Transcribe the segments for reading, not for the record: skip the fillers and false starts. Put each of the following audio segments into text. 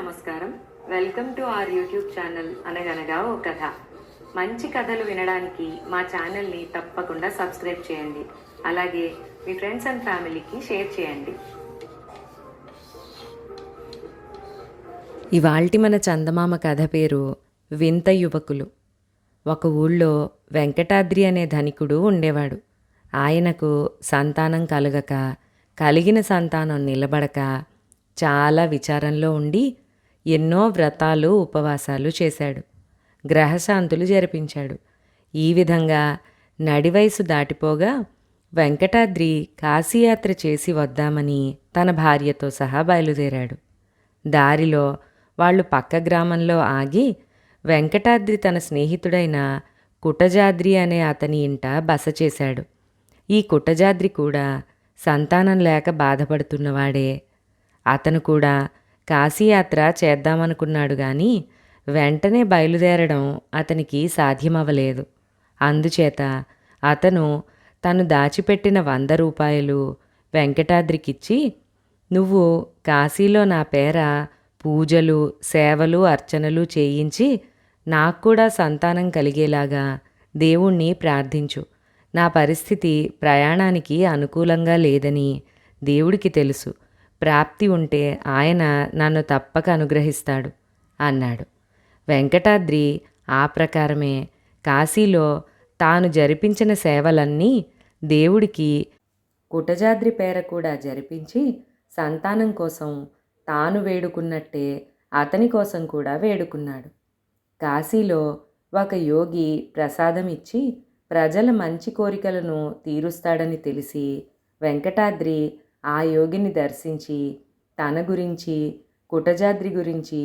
నమస్కారం. Welcome to our YouTube channel అనగనగా ఓ కథ. మంచి కథలు వినడానికి మా ఛానల్ని తప్పకుండా సబ్స్క్రైబ్ చేయండి. అలాగే మీ ఫ్రెండ్స్ అండ్ ఫ్యామిలీకి షేర్ చేయండి. ఇవాల్టి మన చందమామ కథ పేరు వింత యువకులు. ఒక ఊళ్ళో వెంకటాద్రి అనే ధనికుడు ఉండేవాడు. ఆయనకు సంతానం కలగక, కలిగిన సంతానం నిలబడక చాలా విచారంలో ఉండి ఎన్నో వ్రతాలు ఉపవాసాలు చేశాడు. గ్రహశాంతులు జరిపించాడు. ఈ విధంగా నడివయసు దాటిపోగా వెంకటాద్రి కాశీయాత్ర చేసి వద్దామని తన భార్యతో సహా బయలుదేరాడు. దారిలో వాళ్ళు పక్క గ్రామంలో ఆగి వెంకటాద్రి తన స్నేహితుడైన కుటజాద్రి అనే అతని ఇంట బస చేశాడు. ఈ కుటజాద్రి కూడా సంతానం లేక బాధపడుతున్నవాడే. అతను కూడా కాశీయాత్ర చేద్దామనుకున్నాడు గాని వెంటనే బయలుదేరడం అతనికి సాధ్యమవ్వలేదు. అందుచేత అతను తను దాచిపెట్టిన 100 రూపాయలు వెంకటాద్రికిచ్చి, నువ్వు కాశీలో నా పేర పూజలు, సేవలు, అర్చనలు చేయించి నాకు కూడా సంతానం కలిగేలాగా దేవుణ్ణి ప్రార్థించు. నా పరిస్థితి ప్రయాణానికి అనుకూలంగా లేదని దేవుడికి తెలుసు. ప్రాప్తి ఉంటే ఆయన నన్ను తప్పక అనుగ్రహిస్తాడు అన్నాడు. వెంకటాద్రి ఆ ప్రకారమే కాశీలో తాను జరిపించిన సేవలన్నీ దేవుడికి కుటజాద్రి పేర కూడా జరిపించి సంతానం కోసం తాను వేడుకున్నట్టే అతని కోసం కూడా వేడుకున్నాడు. కాశీలో ఒక యోగి ప్రసాదం ఇచ్చి ప్రజల మంచి కోరికలను తీరుస్తాడని తెలిసి వెంకటాద్రి ఆ యోగిని దర్శించి తన గురించి, కుటజాద్రి గురించి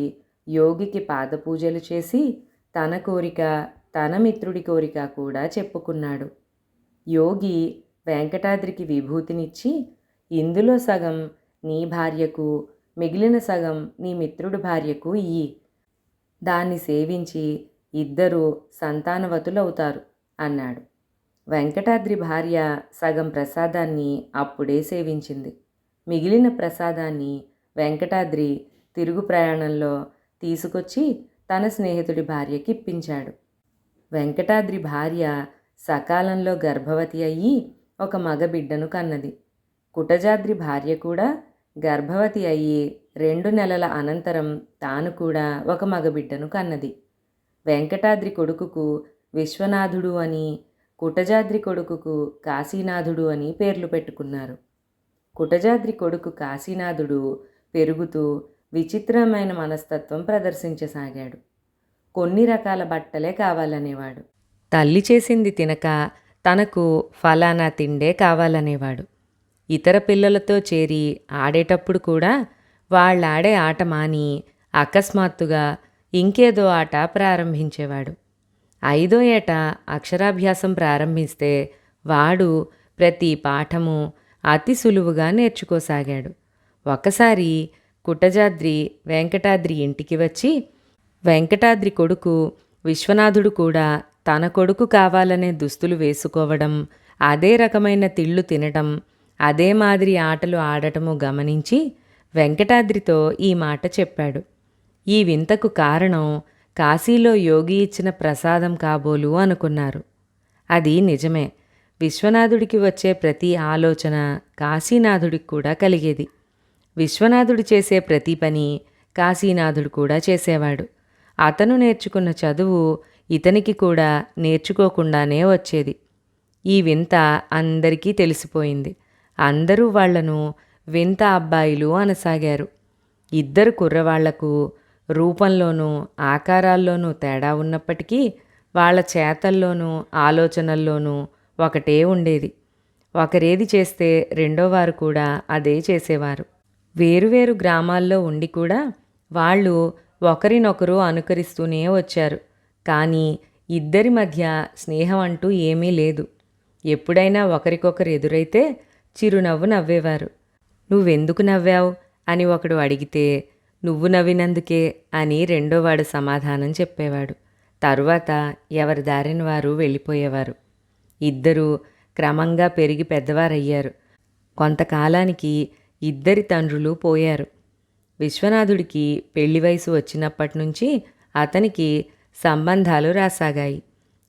యోగికి పాదపూజలు చేసి తన కోరిక, తన మిత్రుడి కోరిక కూడా చెప్పుకున్నాడు. యోగి వెంకటాద్రికి విభూతినిచ్చి, ఇందులో సగం నీ భార్యకు, మిగిలిన సగం నీ మిత్రుడి భార్యకు ఇయ్యి. దాన్ని సేవించి ఇద్దరూ సంతానవతులవుతారు అన్నాడు. వెంకటాద్రి భార్య సగం ప్రసాదాన్ని అప్పుడే సేవించింది. మిగిలిన ప్రసాదాన్ని వెంకటాద్రి తిరుగు ప్రయాణంలో తీసుకొచ్చి తన స్నేహితుడి భార్యకి ఇప్పించాడు. వెంకటాద్రి భార్య సకాలంలో గర్భవతి అయ్యి ఒక మగబిడ్డను కన్నది. కుటజాద్రి భార్య కూడా గర్భవతి అయ్యి 2 నెలల అనంతరం తాను కూడా ఒక మగబిడ్డను కన్నది. వెంకటాద్రి కొడుకుకు విశ్వనాథుడు అని, కుటజాద్రి కొడుకుకు కాశీనాథుడు అని పేర్లు పెట్టుకున్నారు. కుటజాద్రి కొడుకు కాశీనాథుడు పెరుగుతూ విచిత్రమైన మనస్తత్వం ప్రదర్శించసాగాడు. కొన్ని రకాల బట్టలే కావాలనేవాడు. తల్లి చేసింది తినక తనకు ఫలానా తిండే కావాలనేవాడు. ఇతర పిల్లలతో చేరి ఆడేటప్పుడు కూడా వాళ్ళాడే ఆట మాని అకస్మాత్తుగా ఇంకేదో ఆట ప్రారంభించేవాడు. 5వ ఏట అక్షరాభ్యాసం ప్రారంభిస్తే వాడు ప్రతి పాఠము అతి సులువుగా నేర్చుకోసాగాడు. ఒకసారి కుటజాద్రి వెంకటాద్రి ఇంటికి వచ్చి వెంకటాద్రి కొడుకు విశ్వనాథుడు కూడా తన కొడుకు కావాలనే దుస్తులు వేసుకోవడం, అదే రకమైన తిళ్ళు తినడం, అదే మాదిరి ఆటలు ఆడటము గమనించి వెంకటాద్రితో ఈ మాట చెప్పాడు. ఈ వింతకు కారణం కాశీలో యోగి ఇచ్చిన ప్రసాదం కాబోలు అనుకున్నారు. అది నిజమే. విశ్వనాథుడికి వచ్చే ప్రతి ఆలోచన కాశీనాథుడికి కూడా కలిగేది. విశ్వనాథుడు చేసే ప్రతి పని కాశీనాథుడు కూడా చేసేవాడు. అతను నేర్చుకున్న చదువు ఇతనికి కూడా నేర్చుకోకుండానే వచ్చేది. ఈ వింత అందరికీ తెలిసిపోయింది. అందరూ వాళ్లను వింత అబ్బాయిలు అనసాగారు. ఇద్దరు కుర్రవాళ్లకు రూపంలోనూ ఆకారాల్లోనూ తేడా ఉన్నప్పటికీ వాళ్ళ చేతల్లోనూ ఆలోచనల్లోనూ ఒకటే ఉండేది. ఒకరేది చేస్తే రెండోవారు కూడా అదే చేసేవారు. వేరువేరు గ్రామాల్లో ఉండి కూడా వాళ్ళు ఒకరినొకరు అనుకరిస్తూనే వచ్చారు. కానీ ఇద్దరి మధ్య స్నేహం అంటూ ఏమీ లేదు. ఎప్పుడైనా ఒకరికొకరు ఎదురైతే చిరునవ్వు నవ్వేవారు. నువ్వెందుకు నవ్వావు అని ఒకడు అడిగితే నువ్వు నవ్వినందుకే అని రెండోవాడు సమాధానం చెప్పేవాడు. తరువాత ఎవరి దారిన వారు వెళ్ళిపోయేవారు. ఇద్దరూ క్రమంగా పెరిగి పెద్దవారయ్యారు. కొంతకాలానికి ఇద్దరి తండ్రులు పోయారు. విశ్వనాథుడికి పెళ్లి వయసు వచ్చినప్పటి నుంచి అతనికి సంబంధాలు రాసాగాయి.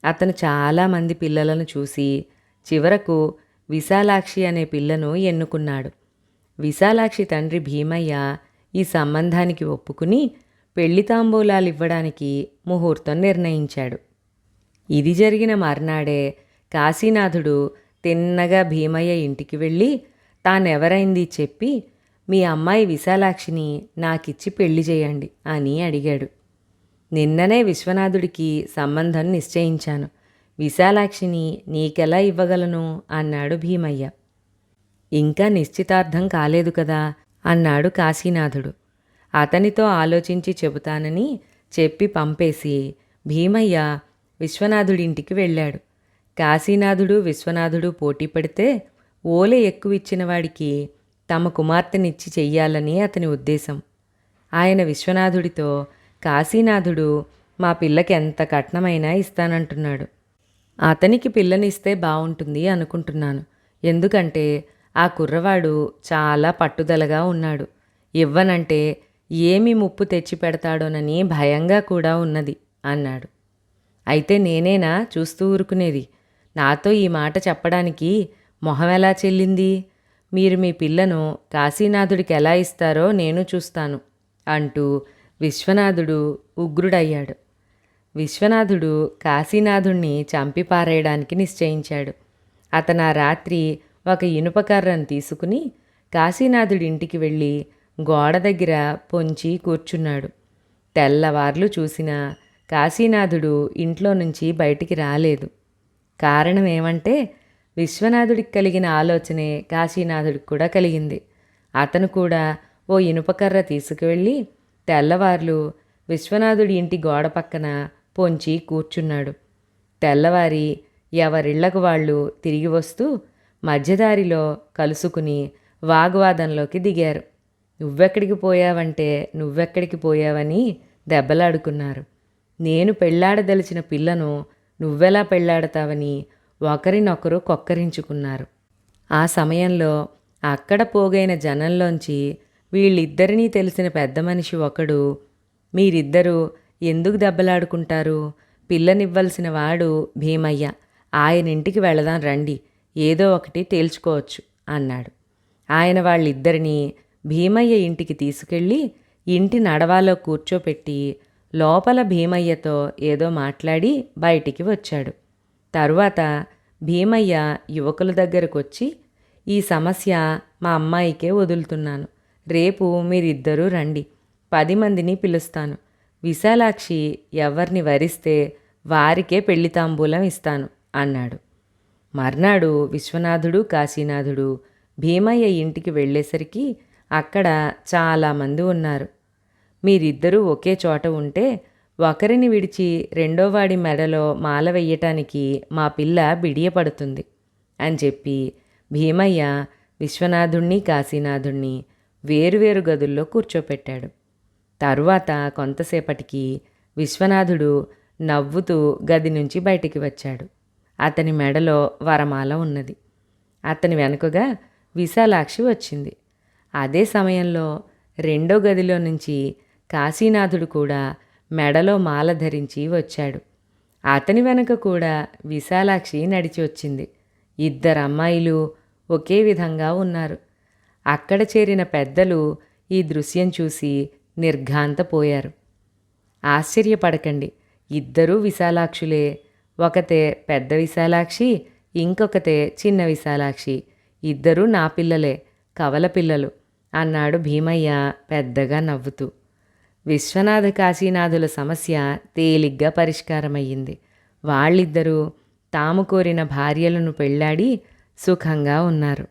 అతను చాలామంది పిల్లలను చూసి చివరకు విశాలాక్షి అనే పిల్లను ఎన్నుకున్నాడు. విశాలాక్షి తండ్రి భీమయ్య ఈ సంబంధానికి ఒప్పుకుని పెళ్లి తాంబూలాలివ్వడానికి ముహూర్తం నిర్ణయించాడు. ఇది జరిగిన మర్నాడే కాశీనాథుడు తిన్నగా భీమయ్య ఇంటికి వెళ్ళి తానెవరైంది చెప్పి మీ అమ్మాయి విశాలాక్షిని నాకిచ్చి పెళ్లి చేయండి అని అడిగాడు. నిన్ననే విశ్వనాథుడికి సంబంధం నిశ్చయించాను. విశాలాక్షిని నీకెలా ఇవ్వగలను అన్నాడు భీమయ్య. ఇంకా నిశ్చితార్థం కాలేదు కదా అన్నాడు కాశీనాథుడు. అతనితో ఆలోచించి చెబుతానని చెప్పి పంపేసి భీమయ్య విశ్వనాథుడింటికి వెళ్ళాడు. కాశీనాథుడు విశ్వనాథుడు పోటీ పడితే ఓలె ఎక్కువిచ్చిన వాడికి తమ కుమార్తెనిచ్చి చెయ్యాలని అతని ఉద్దేశం. ఆయన విశ్వనాథుడితో కాశీనాథుడు మా పిల్లకి ఎంత కట్నమైనా ఇస్తానంటున్నాడు. అతనికి పిల్లనిస్తే బావుంటుంది అనుకుంటున్నాను. ఎందుకంటే ఆ కుర్రవాడు చాలా పట్టుదలగా ఉన్నాడు. ఇవ్వనంటే ఏమి ముప్పు తెచ్చి పెడతాడోనని భయంగా కూడా ఉన్నది అన్నాడు. అయితే నేనేనా చూస్తూ ఊరుకునేది? నాతో ఈ మాట చెప్పడానికి మొహం ఎలా చెల్లింది? మీరు మీ పిల్లను కాశీనాథుడికి ఎలా ఇస్తారో నేను చూస్తాను అంటూ విశ్వనాథుడు ఉగ్రుడయ్యాడు. విశ్వనాథుడు కాశీనాథుణ్ణి చంపి పారేయడానికి నిశ్చయించాడు. అతను ఆ రాత్రి ఒక ఇనుపకర్రను తీసుకుని కాశీనాథుడి ఇంటికి వెళ్ళి గోడ దగ్గర పొంచి కూర్చున్నాడు. తెల్లవార్లు చూసినా కాశీనాథుడు ఇంట్లో నుంచి బయటికి రాలేదు. కారణం ఏమంటే విశ్వనాథుడికి కలిగిన ఆలోచనే కాశీనాథుడికి కూడా కలిగింది. అతను కూడా ఓ ఇనుపకర్ర తీసుకువెళ్ళి తెల్లవార్లు విశ్వనాథుడి ఇంటి గోడ పక్కన పొంచి కూర్చున్నాడు. తెల్లవారి ఎవరిళ్లకు వాళ్ళు తిరిగి వస్తూ మధ్యదారిలో కలుసుకుని వాగ్వాదంలోకి దిగారు. నువ్వెక్కడికి పోయావంటే నువ్వెక్కడికి పోయావని దెబ్బలాడుకున్నారు. నేను పెళ్లాడదలిచిన పిల్లను నువ్వెలా పెళ్లాడతావని ఒకరినొకరు కొక్కరించుకున్నారు. ఆ సమయంలో అక్కడ పోగైన జనంలోంచి వీళ్ళిద్దరినీ తెలిసిన పెద్ద మనిషి ఒకడు, మీరిద్దరూ ఎందుకు దెబ్బలాడుకుంటారు? పిల్లనివ్వాల్సిన వాడు భీమయ్య. ఆయన ఇంటికి వెళదాం రండి, ఏదో ఒకటి తేల్చుకోవచ్చు అన్నాడు. ఆయన వాళ్ళిద్దరినీ భీమయ్య ఇంటికి తీసుకెళ్ళి ఇంటి నడవాలో కూర్చోపెట్టి లోపల భీమయ్యతో ఏదో మాట్లాడి బయటికి వచ్చాడు. తరువాత భీమయ్య యువకుల దగ్గరకొచ్చి ఈ సమస్య మా అమ్మాయికే వదులుతున్నాను. రేపు మీరిద్దరూ రండి, 10 మందిని పిలుస్తాను. విశాలాక్షి ఎవరిని వరిస్తే వారికే పెళ్లి తాంబూలం ఇస్తాను అన్నాడు. మర్నాడు విశ్వనాథుడు కాశీనాథుడు భీమయ్య ఇంటికి వెళ్ళేసరికి అక్కడ చాలామంది ఉన్నారు. మీరిద్దరూ ఒకే చోట ఉంటే ఒకరిని విడిచి రెండోవాడి మెడలో మాల వెయ్యటానికి మా పిల్ల బిడియపడుతుంది అని చెప్పి భీమయ్య విశ్వనాథుణ్ణి కాశీనాథుణ్ణి వేరువేరు గదుల్లో కూర్చోపెట్టాడు. తరువాత కొంతసేపటికి విశ్వనాథుడు నవ్వుతూ గది నుంచి బయటికి వచ్చాడు. అతని మెడలో వరమాల ఉన్నది. అతని వెనుకగా విశాలాక్షి వచ్చింది. అదే సమయంలో రెండో గదిలో నుంచి కాశీనాథుడు కూడా మెడలో మాల ధరించి వచ్చాడు. అతని వెనుక కూడా విశాలాక్షి నడిచి వచ్చింది. 2 అమ్మాయిలు ఒకే విధంగా ఉన్నారు. అక్కడ చేరిన పెద్దలు ఈ దృశ్యం చూసి నిర్ఘాంతపోయారు. ఆశ్చర్యపడకండి, 2 విశాలాక్షులే. ఒకతే పెద్ద విశాలాక్షి, ఇంకొకతే చిన్న విశాలాక్షి. 2 నా పిల్లలే, కవల పిల్లలు అన్నాడు భీమయ్య పెద్దగా నవ్వుతూ. విశ్వనాథ కాశీనాథుల సమస్య తేలిగ్గా పరిష్కారమయ్యింది. వాళ్ళిద్దరూ తాము కోరిన భార్యలను పెళ్లాడి సుఖంగా ఉన్నారు.